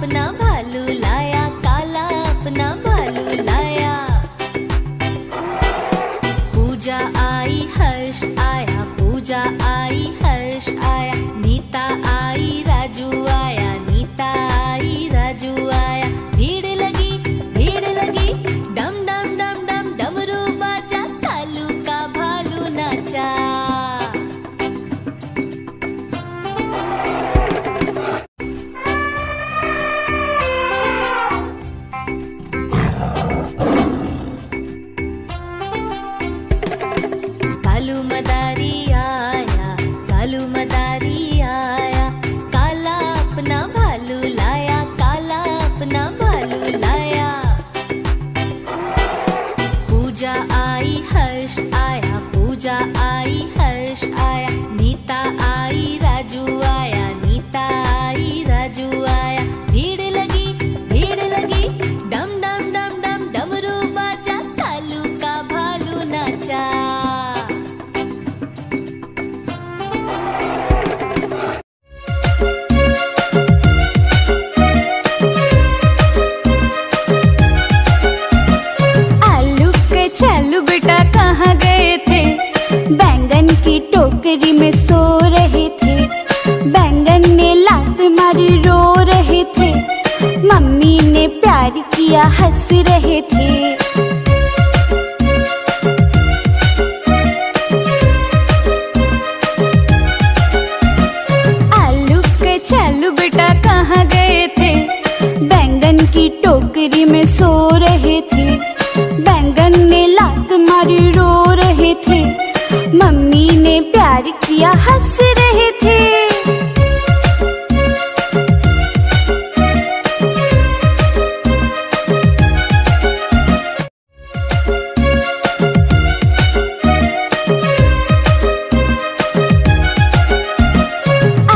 अपना भालू लाया, काला अपना भालू लाया। पूजा आई हर्ष आया, पूजा आई हर्ष आया। नीता आई राजू आया, नीता आई राजू आया। भीड़ लगी डम डम डम डम डमरू बाजा, कालू का भालू नाचा। कालू मदारी आया, कालू मदारी आया। काला अपना भालू लाया, काला अपना भालू लाया। पूजा आई हर्ष आया, पूजा आई हर्ष आया। नीता आई राजू आया, नीता आई राजू आया। भीड़ लगी डम डम डम डम डमरू बाजा, कालू का भालू नाचा। चलो बेटा कहाँ गए थे? बैंगन की टोकरी में सो रहे थे। बैंगन ने लात मारी रो रहे थे। मम्मी ने प्यार किया हंस रहे थे। आलू के चलो बेटा कहाँ गए थे? बैंगन की टोकरी में सो रहे थे। बैंगन ने लात मारी रो रहे थे। मम्मी ने प्यार किया हंस रहे थे।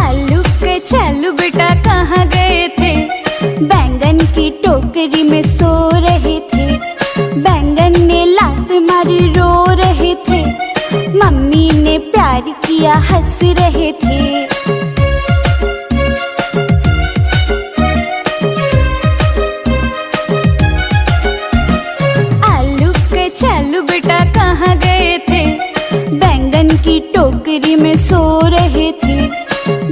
आलू के चलो बेटा कहाँ गए थे? बैंगन की टोकरी में सो रहे थे। बैंगन ने लात मारी रो रहे थे। मम्मी ने प्यार किया हंस रहे थे। आलू के चलो बेटा कहाँ गए थे? बैंगन की टोकरी में सो रहे थे।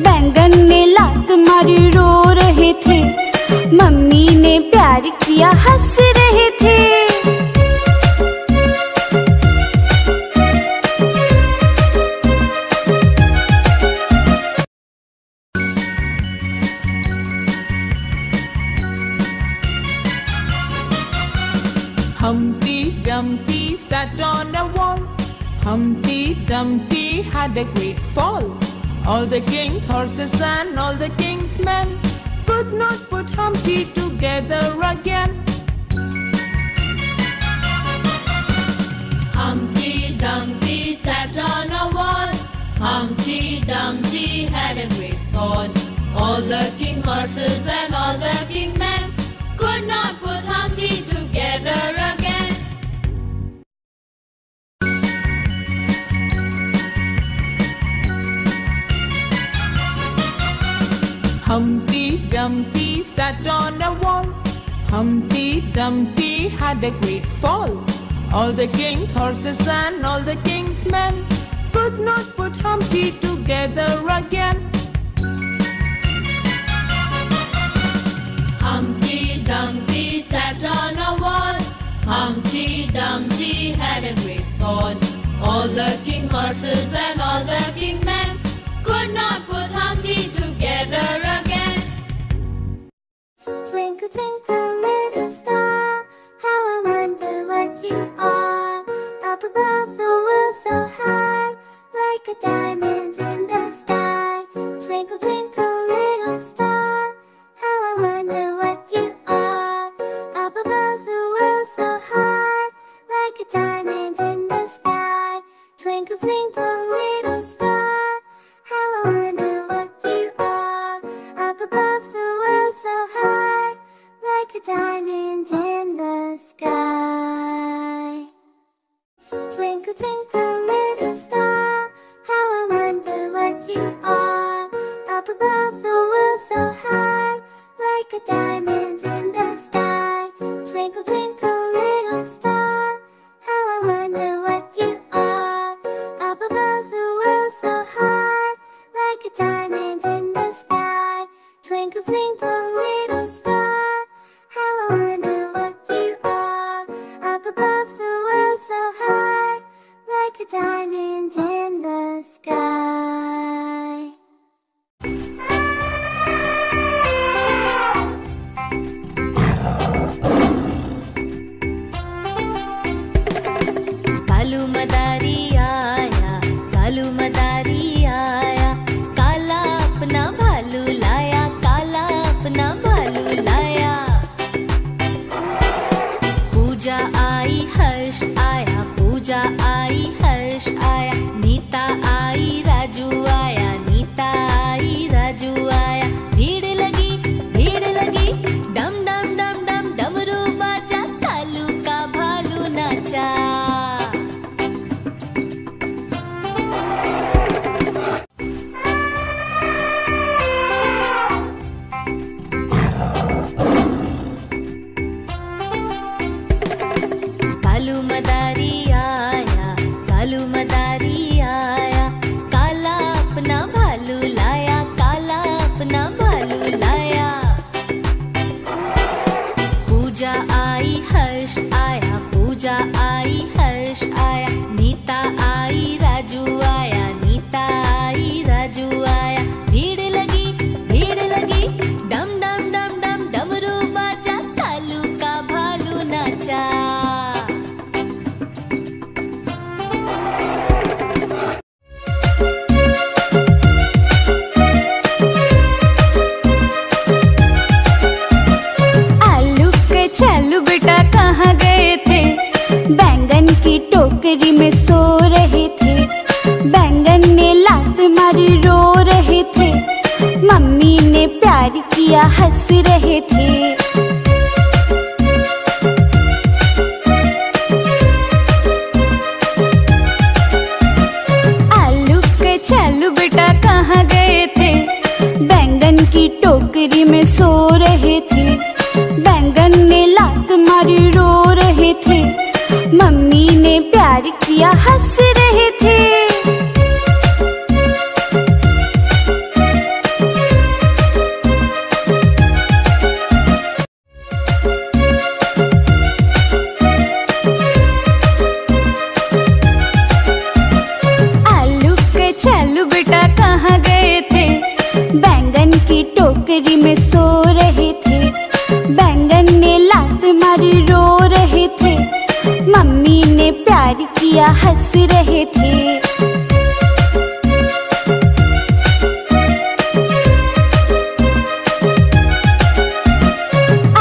बैंगन ने लात मारी रो रहे थे। मम्मी ने प्यार किया हंस रहे थे। Humpty Dumpty sat on a wall. Humpty Dumpty had a great fall. All the king's horses and all the king's men could not put Humpty together again. Humpty Dumpty sat on a wall. Humpty Dumpty had a great fall. All the king's horses and all the king's men could not put Humpty together again. Humpty Dumpty sat on a wall. Humpty Dumpty had a great fall. All the king's horses and all the king's men could not put Humpty together again. Humpty Dumpty sat on a wall. Humpty Dumpty had a great fall. All the king's horses and all the king's men could not put Humpty together again. Twinkle, twinkle, little star, how I wonder what you are. Up above the world so high, like a diamond in the sky. Twinkle, twinkle, little star, how I wonder what you are. Up above the world so high, like a diamond in the sky. Twinkle, twinkle, little star, how I wonder what you are. Up above the world so high, like a diamond in the sky. Twinkle, twinkle, little star, how I wonder what you are. Up above the world so high, like a diamond. लाया। पूजा आई हर्ष आया, पूजा आई हर्ष आया। नीता आई राजू आया, नीता आई राजू आया। भीड़ लगी डम डम डम डम डमरू बाजा, कालू का भालू नाचा। कालू मदारी आया, कालू मदारी आया। काला अपना भालू लाया, काला अपना भालू लाया। पूजा आई हर्ष आया, पूजा आई हर्ष आया। नीता आई राजू आया, नीता आई राजू आया। भीड़ लगी डम डम डम डम डमरू बाजा, कालू का भालू नाचा। चलो बेटा कहाँ गए थे? बैंगन की टोकरी में सो रहे थे। बैंगन ने लात मारी रो रहे थे। मम्मी ने प्यार किया हंस रहे थे। आलू के चलो बेटा कहाँ गए थे? बैंगन की टोकरी में सो रहे थे। बैंगन ने लात मारी रो रहे थे। मम्मी ने प्यार किया हंस रहे थे। आलू के चलो बेटा कहाँ गए थे? बैंगन की टोकरी में सो रहे थे। बैंगन ने लात मारी रो रहे थे। मम्मी ने प्यार किया हंस रहे थे।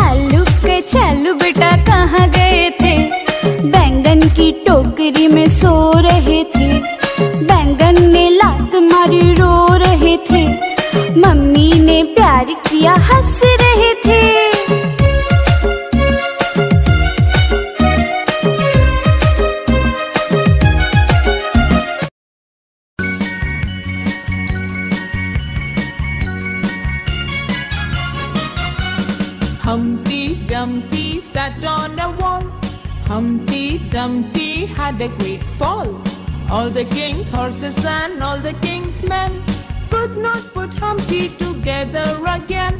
आलू के चलो बेटा कहाँ गए थे? बैंगन की टोकरी में सो रहे थे। बैंगन ने लात मारी रो रहे थे। मम्मी ने प्यार किया हंस रहे थे। Humpty Dumpty sat on a wall. Humpty Dumpty had a great fall. All the king's horses and all the king's men could not put Humpty together again.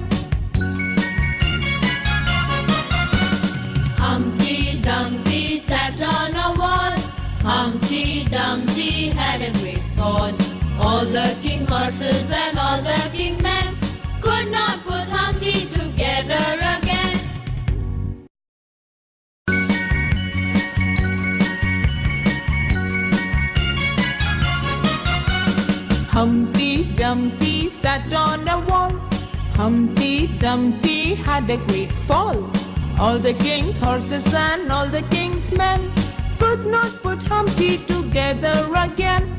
Humpty Dumpty sat on a wall. Humpty Dumpty had a great fall. All the king's horses and all the king's men could not put Humpty together again. Humpty Dumpty sat on a wall. Humpty Dumpty had a great fall. All the king's horses and all the king's men could not put Humpty together again.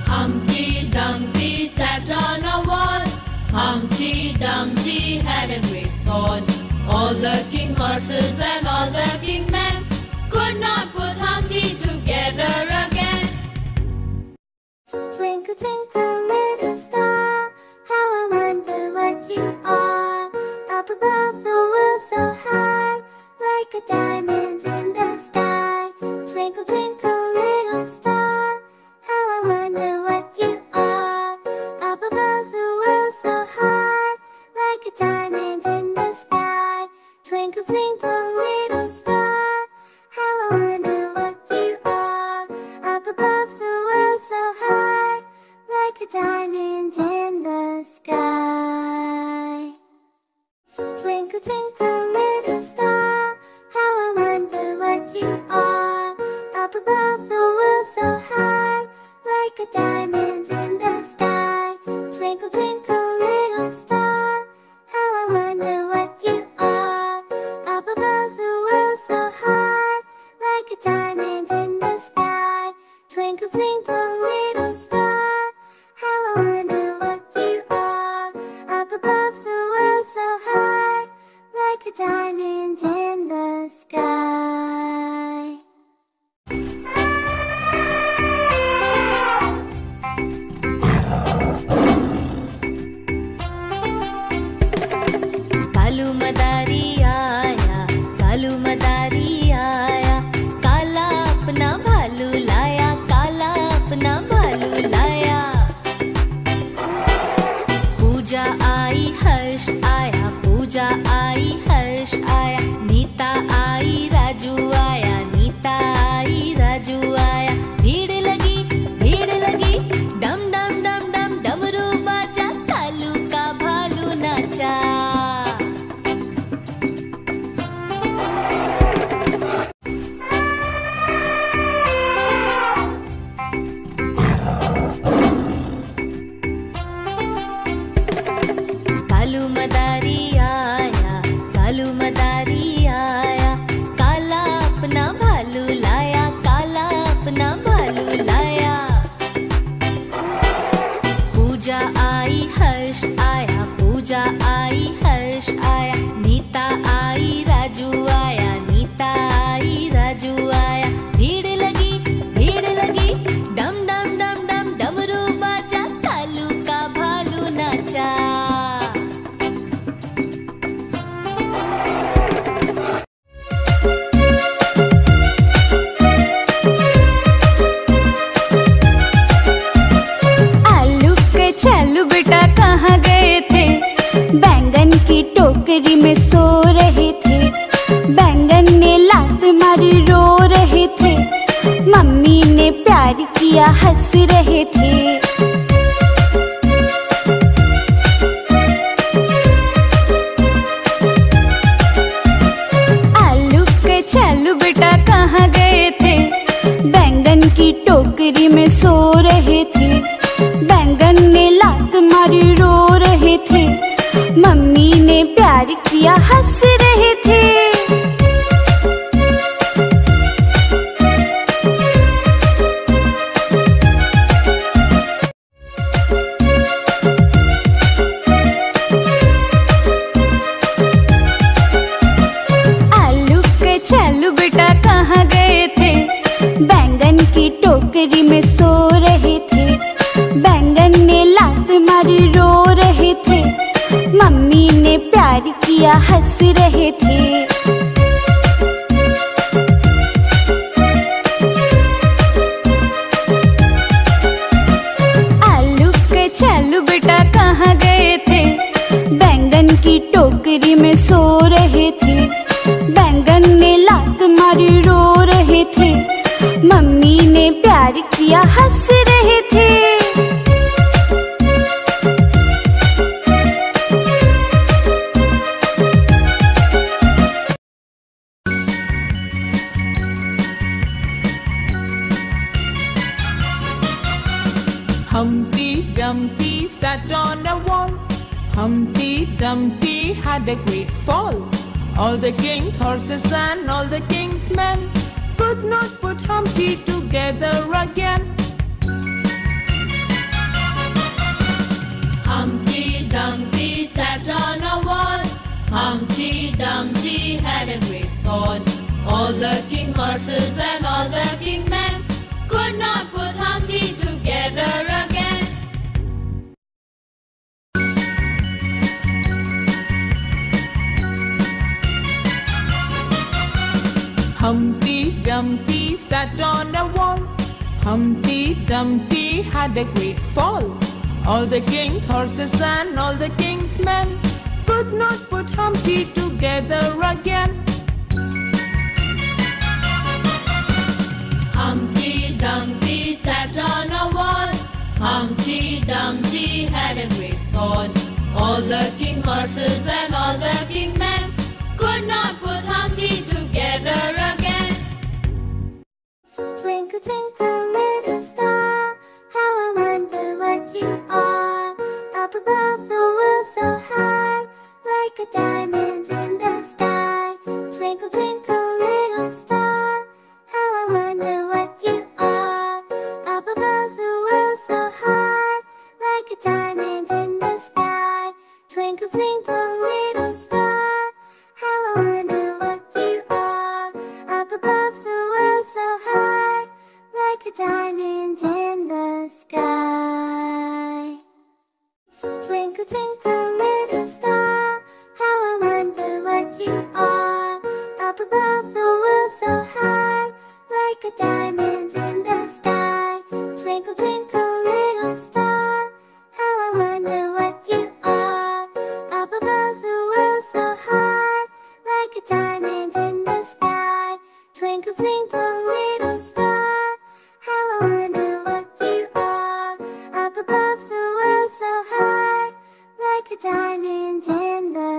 Humpty Dumpty sat on a wall. Humpty Dumpty had a great fall. All the king's horses and all the king's men could not put Humpty together again. Twinkle, twinkle, little star, how I wonder what you are. Up above the world so high, like a diamond in the sky. Twinkle, twinkle, little star, how I wonder what you are. Up above the world so high, like a diamond in the sky. Twinkle, twinkle, little star, how I wonder what you are. Up above the world so high, like a diamond in the sky. Twinkle, twinkle, little star, how I wonder what you are. Up above the world so high, like a diamond in the sky. Twinkle, twinkle, little Kalu मदारी आया, कालू मदारी आया, काला अपना भालू लाया, काला अपना भालू लाया। पूजा आई हर्ष आया, पूजा आई हर्ष आया, नीता आई राजू आया, नीता आई राजू आया। भीड़ लगी डम डम डम डम डमरू बाजा, कालू का भालू नाचा। कालू मदारी आया, कालू मदारी आया, काला अपना भालू लाया, काला अपना भालू लाया। पूजा आई हर्ष आया, पूजा आई हर्ष आया, नीता आई राजू आया, नीता आई राजू आया। भीड़ लगी डम डम डम डम डमरू बाजा, कालू का भालू नाचा। चलो बेटा कहाँ गए थे? बैंगन की टोकरी में सो रहे थे। बैंगन ने लात मारी रो रहे थे। मम्मी ने प्यार किया हंस रहे थे। आलू के चलो बेटा कहाँ गए थे? बैंगन की टोकरी में सो रहे थे। बैंगन ने लात मारी रो रहे थे। मम्मी ने प्यार किया हंस रहे थे। आलू के चलो बेटा कहाँ गए थे? बैंगन की टोकरी में सो रहे थे। बैंगन ने लात मारी रो रहे थे। मम्मी ने प्यार किया हंस रहे थे। आलू के चलो बेटा कहाँ गए थे? बैंगन की टोकरी में सो रहे थे। बैंगन ने लात मारी रो रहे थे। मम्मी ने प्यार किया हंस रहे थे। Humpty Dumpty sat on a wall. Humpty Dumpty had a great fall. All the king's horses and all the king's men could not put Humpty together again. Humpty Dumpty sat on a wall. Humpty Dumpty had a great fall. All the king's horses and all the king's men could not put Humpty together again. Humpty Dumpty sat on a wall. Humpty Dumpty had a great fall. All the king's horses and all the king's men could not put Humpty together again. Humpty Dumpty sat on a wall. Humpty Dumpty had a great fall. All the king's horses and all the king's men could not put Humpty together again. Twinkle, twinkle, little star, how I wonder what you are. Up above the world so high, like a diamond in the sky. Twinkle, twinkle, little star, how I wonder what you are. Up above the world so high, like a diamond in the sky. Twinkle, twinkle, little star, how I wonder what you are. Up above the world so high, like a diamond in the sky. Twinkle, twinkle, little star, how I wonder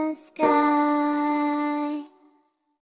the sky.